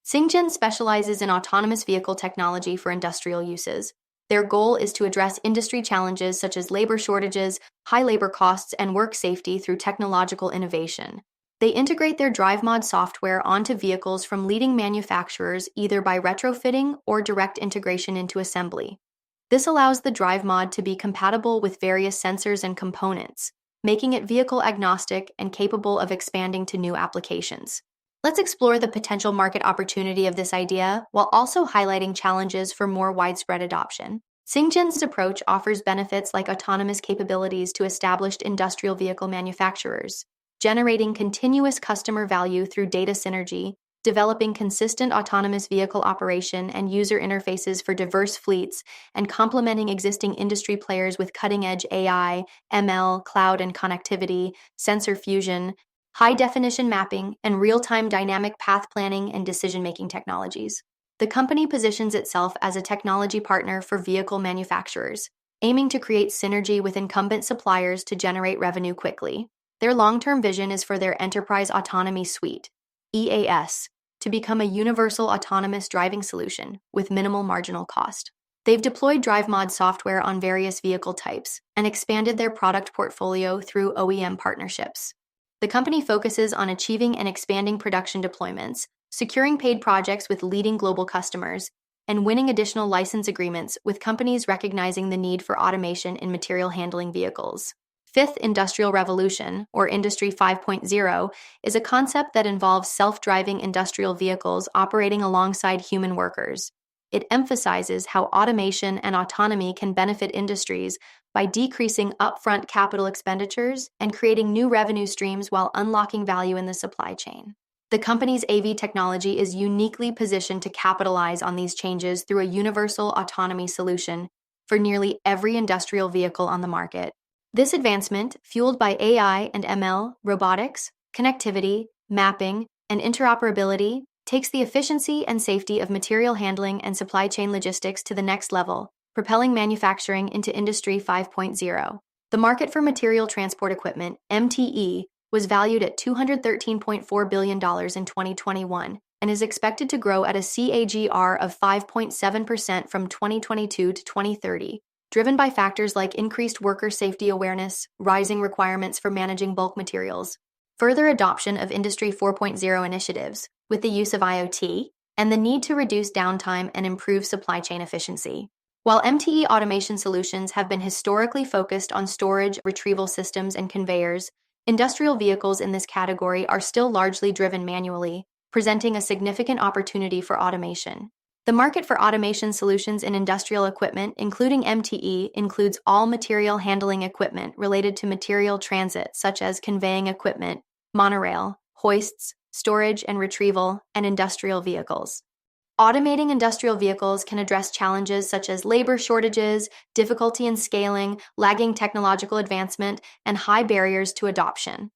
Cyngn specializes in autonomous vehicle technology for industrial uses. Their goal is to address industry challenges such as labor shortages, high labor costs, and work safety through technological innovation. They integrate their DriveMod software onto vehicles from leading manufacturers either by retrofitting or direct integration into assembly. This allows the DriveMod to be compatible with various sensors and components, making it vehicle agnostic and capable of expanding to new applications. Let's explore the potential market opportunity of this idea while also highlighting challenges for more widespread adoption. Cyngn's approach offers benefits like autonomous capabilities to established industrial vehicle manufacturers, generating continuous customer value through data synergy, developing consistent autonomous vehicle operation and user interfaces for diverse fleets, and complementing existing industry players with cutting-edge AI, ML, cloud and connectivity, sensor fusion, high-definition mapping, and real-time dynamic path planning and decision-making technologies. The company positions itself as a technology partner for vehicle manufacturers, aiming to create synergy with incumbent suppliers to generate revenue quickly. Their long-term vision is for their Enterprise Autonomy Suite, EAS, to become a universal autonomous driving solution with minimal marginal cost. They've deployed DriveMod software on various vehicle types and expanded their product portfolio through OEM partnerships. The company focuses on achieving and expanding production deployments, securing paid projects with leading global customers, and winning additional license agreements with companies recognizing the need for automation in material handling vehicles. Fifth Industrial Revolution, or Industry 5.0, is a concept that involves self-driving industrial vehicles operating alongside human workers. It emphasizes how automation and autonomy can benefit industries by decreasing upfront capital expenditures and creating new revenue streams while unlocking value in the supply chain. The company's AV technology is uniquely positioned to capitalize on these changes through a universal autonomy solution for nearly every industrial vehicle on the market. This advancement, fueled by AI and ML, robotics, connectivity, mapping, and interoperability, takes the efficiency and safety of material handling and supply chain logistics to the next level, propelling manufacturing into Industry 5.0. The market for material transport equipment, MTE, was valued at $213.4 billion in 2021 and is expected to grow at a CAGR of 5.7% from 2022 to 2030, driven by factors like increased worker safety awareness, rising requirements for managing bulk materials, further adoption of Industry 4.0 initiatives with the use of IoT, and the need to reduce downtime and improve supply chain efficiency. While MTE automation solutions have been historically focused on storage, retrieval systems, and conveyors, industrial vehicles in this category are still largely driven manually, presenting a significant opportunity for automation. The market for automation solutions in industrial equipment, including MTE, includes all material handling equipment related to material transit, such as conveying equipment, monorail, hoists, storage and retrieval, and industrial vehicles. Automating industrial vehicles can address challenges such as labor shortages, difficulty in scaling, lagging technological advancement, and high barriers to adoption.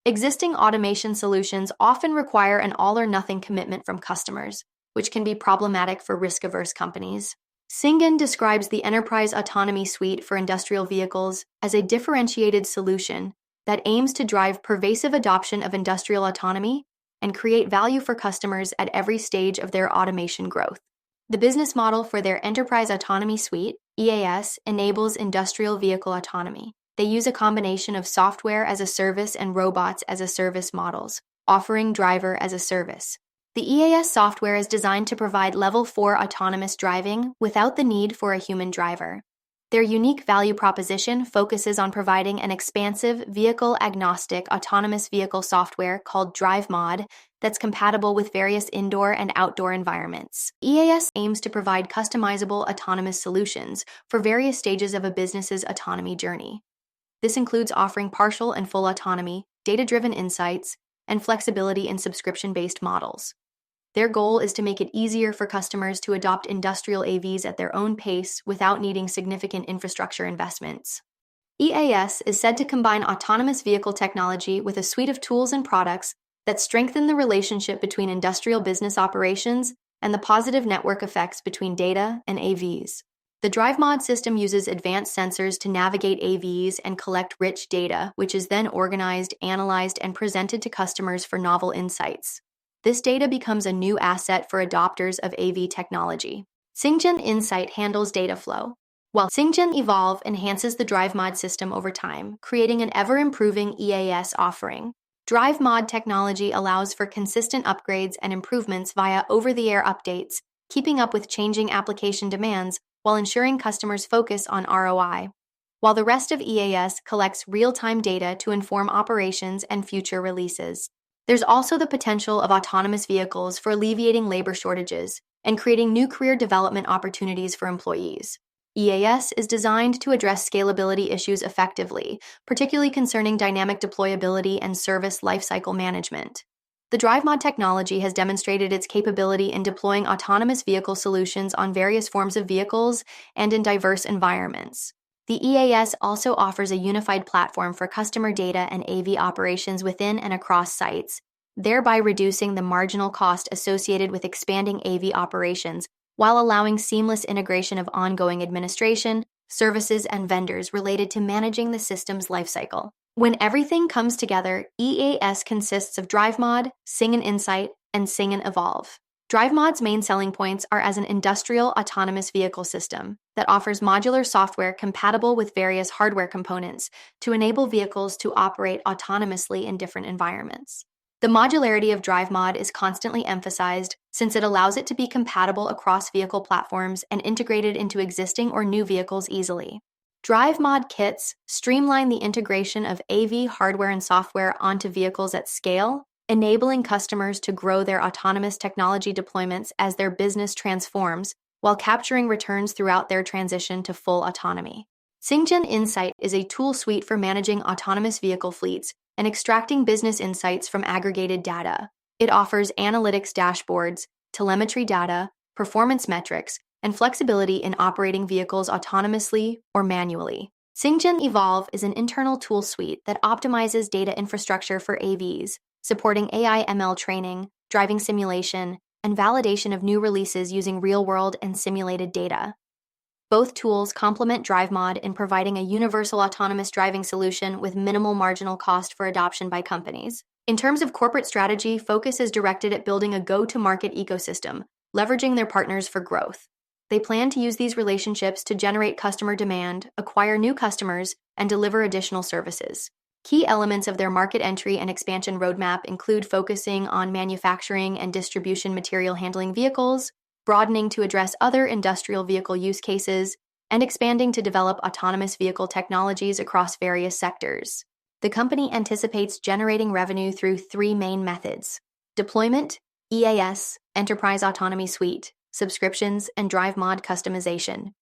Existing automation solutions often require an all-or-nothing commitment from customers, which can be problematic for risk-averse companies. Cyngn describes the Enterprise Autonomy Suite for industrial vehicles as a differentiated solution that aims to drive pervasive adoption of industrial autonomy and create value for customers at every stage of their automation growth. The business model for their Enterprise Autonomy Suite, EAS, enables industrial vehicle autonomy. They use a combination of software as a service and robots as a service models, offering driver as a service. The EAS software is designed to provide Level 4 autonomous driving without the need for a human driver. Their unique value proposition focuses on providing an expansive, vehicle-agnostic autonomous vehicle software called DriveMod that's compatible with various indoor and outdoor environments. EAS aims to provide customizable autonomous solutions for various stages of a business's autonomy journey. This includes offering partial and full autonomy, data-driven insights, and flexibility in subscription-based models. Their goal is to make it easier for customers to adopt industrial AVs at their own pace without needing significant infrastructure investments. EAS is said to combine autonomous vehicle technology with a suite of tools and products that strengthen the relationship between industrial business operations and the positive network effects between data and AVs. The DriveMod system uses advanced sensors to navigate AVs and collect rich data, which is then organized, analyzed, and presented to customers for novel insights. This data becomes a new asset for adopters of AV technology. Cyngn Insight handles data flow, while Cyngn Evolve enhances the DriveMod system over time, creating an ever-improving EAS offering. DriveMod technology allows for consistent upgrades and improvements via over-the-air updates, keeping up with changing application demands while ensuring customers focus on ROI, while the rest of EAS collects real-time data to inform operations and future releases. There's also the potential of autonomous vehicles for alleviating labor shortages and creating new career development opportunities for employees. EAS is designed to address scalability issues effectively, particularly concerning dynamic deployability and service lifecycle management. The DriveMod technology has demonstrated its capability in deploying autonomous vehicle solutions on various forms of vehicles and in diverse environments. The EAS also offers a unified platform for customer data and AV operations within and across sites, thereby reducing the marginal cost associated with expanding AV operations while allowing seamless integration of ongoing administration, services, and vendors related to managing the system's lifecycle. When everything comes together, EAS consists of DriveMod, Cyngn Insight, and Cyngn Evolve. DriveMod's main selling points are as an industrial autonomous vehicle system that offers modular software compatible with various hardware components to enable vehicles to operate autonomously in different environments. The modularity of DriveMod is constantly emphasized since it allows it to be compatible across vehicle platforms and integrated into existing or new vehicles easily. DriveMod kits streamline the integration of AV hardware and software onto vehicles at scale, enabling customers to grow their autonomous technology deployments as their business transforms while capturing returns throughout their transition to full autonomy. Cyngn Insight is a tool suite for managing autonomous vehicle fleets and extracting business insights from aggregated data. It offers analytics dashboards, telemetry data, performance metrics, and flexibility in operating vehicles autonomously or manually. Cyngn Evolve is an internal tool suite that optimizes data infrastructure for AVs, supporting AI/ML training, driving simulation, and validation of new releases using real-world and simulated data. Both tools complement DriveMod in providing a universal autonomous driving solution with minimal marginal cost for adoption by companies. In terms of corporate strategy, focus is directed at building a go-to-market ecosystem, leveraging their partners for growth. They plan to use these relationships to generate customer demand, acquire new customers, and deliver additional services. Key elements of their market entry and expansion roadmap include focusing on manufacturing and distribution material handling vehicles, broadening to address other industrial vehicle use cases, and expanding to develop autonomous vehicle technologies across various sectors. The company anticipates generating revenue through three main methods: deployment, EAS, Enterprise Autonomy Suite, subscriptions, and DriveMod customization.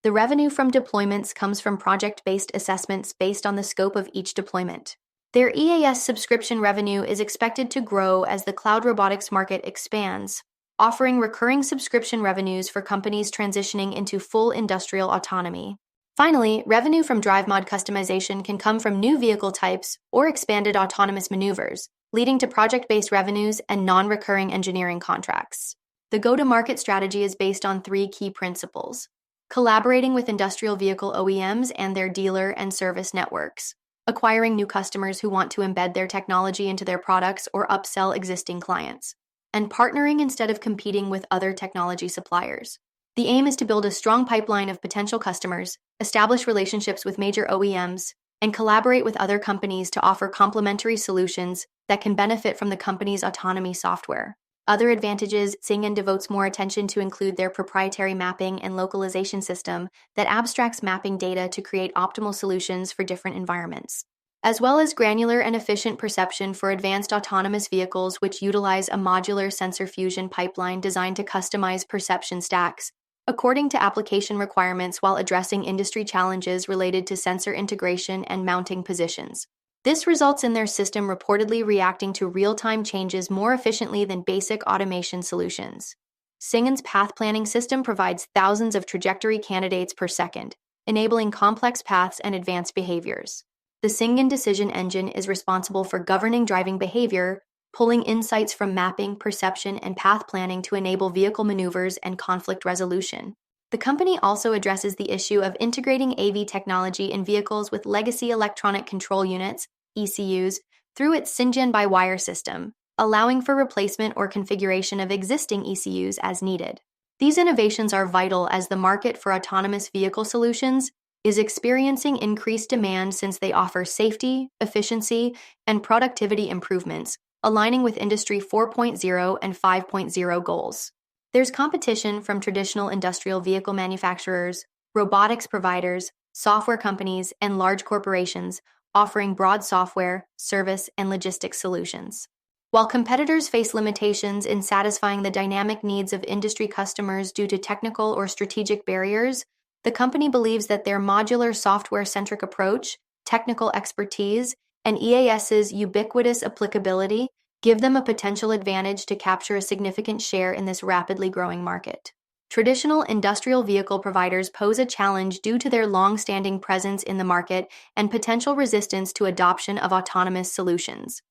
The revenue from deployments comes from project-based assessments based on the scope of each deployment. Their EAS subscription revenue is expected to grow as the cloud robotics market expands, offering recurring subscription revenues for companies transitioning into full industrial autonomy. Finally, revenue from DriveMod customization can come from new vehicle types or expanded autonomous maneuvers, leading to project-based revenues and non-recurring engineering contracts. The go-to-market strategy is based on three key principles: collaborating with industrial vehicle OEMs and their dealer and service networks, acquiring new customers who want to embed their technology into their products or upsell existing clients, and partnering instead of competing with other technology suppliers. The aim is to build a strong pipeline of potential customers, establish relationships with major OEMs, and collaborate with other companies to offer complementary solutions that can benefit from the company's autonomy software. Other advantages Cyngn devotes more attention to include their proprietary mapping and localization system that abstracts mapping data to create optimal solutions for different environments, as well as granular and efficient perception for advanced autonomous vehicles which utilize a modular sensor fusion pipeline designed to customize perception stacks according to application requirements while addressing industry challenges related to sensor integration and mounting positions. This results in their system reportedly reacting to real-time changes more efficiently than basic automation solutions. Cyngn's path planning system provides thousands of trajectory candidates per second, enabling complex paths and advanced behaviors. The Cyngn decision engine is responsible for governing driving behavior, pulling insights from mapping, perception, and path planning to enable vehicle maneuvers and conflict resolution. The company also addresses the issue of integrating AV technology in vehicles with legacy electronic control units, ECUs, through its Cyngn by Wire system, allowing for replacement or configuration of existing ECUs as needed. These innovations are vital as the market for autonomous vehicle solutions is experiencing increased demand since they offer safety, efficiency, and productivity improvements, aligning with Industry 4.0 and 5.0 goals. There's competition from traditional industrial vehicle manufacturers, robotics providers, software companies, and large corporations offering broad software, service, and logistics solutions. While competitors face limitations in satisfying the dynamic needs of industry customers due to technical or strategic barriers, the company believes that their modular software-centric approach, technical expertise, and EAS's ubiquitous applicability give them a potential advantage to capture a significant share in this rapidly growing market. Traditional industrial vehicle providers pose a challenge due to their long-standing presence in the market and potential resistance to adoption of autonomous solutions.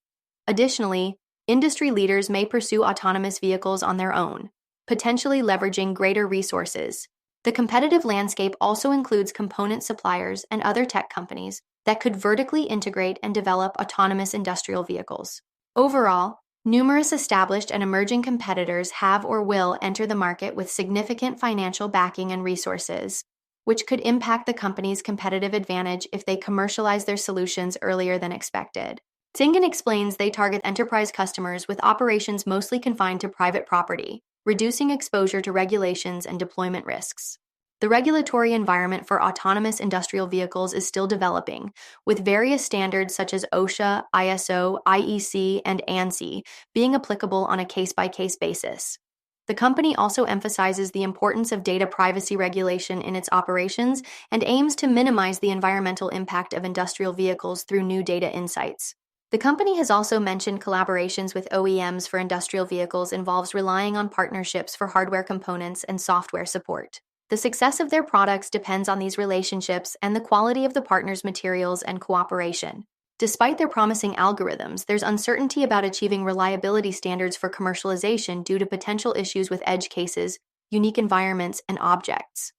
Additionally, industry leaders may pursue autonomous vehicles on their own, potentially leveraging greater resources. The competitive landscape also includes component suppliers and other tech companies that could vertically integrate and develop autonomous industrial vehicles. Overall, numerous established and emerging competitors have or will enter the market with significant financial backing and resources, which could impact the company's competitive advantage if they commercialize their solutions earlier than expected. Cyngn explains they target enterprise customers with operations mostly confined to private property, reducing exposure to regulations and deployment risks. The regulatory environment for autonomous industrial vehicles is still developing, with various standards such as OSHA, ISO, IEC, and ANSI being applicable on a case-by-case basis. The company also emphasizes the importance of data privacy regulation in its operations and aims to minimize the environmental impact of industrial vehicles through new data insights. The company has also mentioned collaborations with OEMs for industrial vehicles involves relying on partnerships for hardware components and software support. The success of their products depends on these relationships and the quality of the partners' materials and cooperation. Despite their promising algorithms, there's uncertainty about achieving reliability standards for commercialization due to potential issues with edge cases, unique environments, and objects.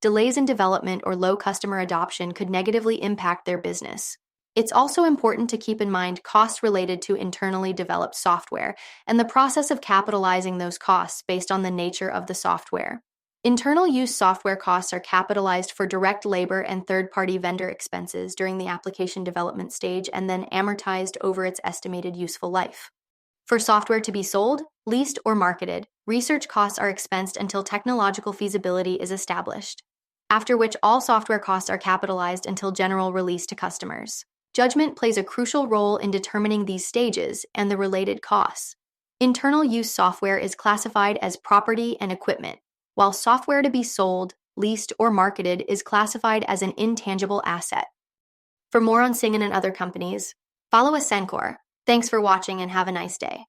Delays in development or low customer adoption could negatively impact their business. It's also important to keep in mind costs related to internally developed software and the process of capitalizing those costs based on the nature of the software. Internal use software costs are capitalized for direct labor and third-party vendor expenses during the application development stage and then amortized over its estimated useful life. For software to be sold, leased, or marketed, research costs are expensed until technological feasibility is established, after which all software costs are capitalized until general release to customers. Judgment plays a crucial role in determining these stages and the related costs. Internal use software is classified as property and equipment, while software to be sold, leased, or marketed is classified as an intangible asset. For more on Cyngn and other companies, follow Ascencore. Thanks for watching and have a nice day.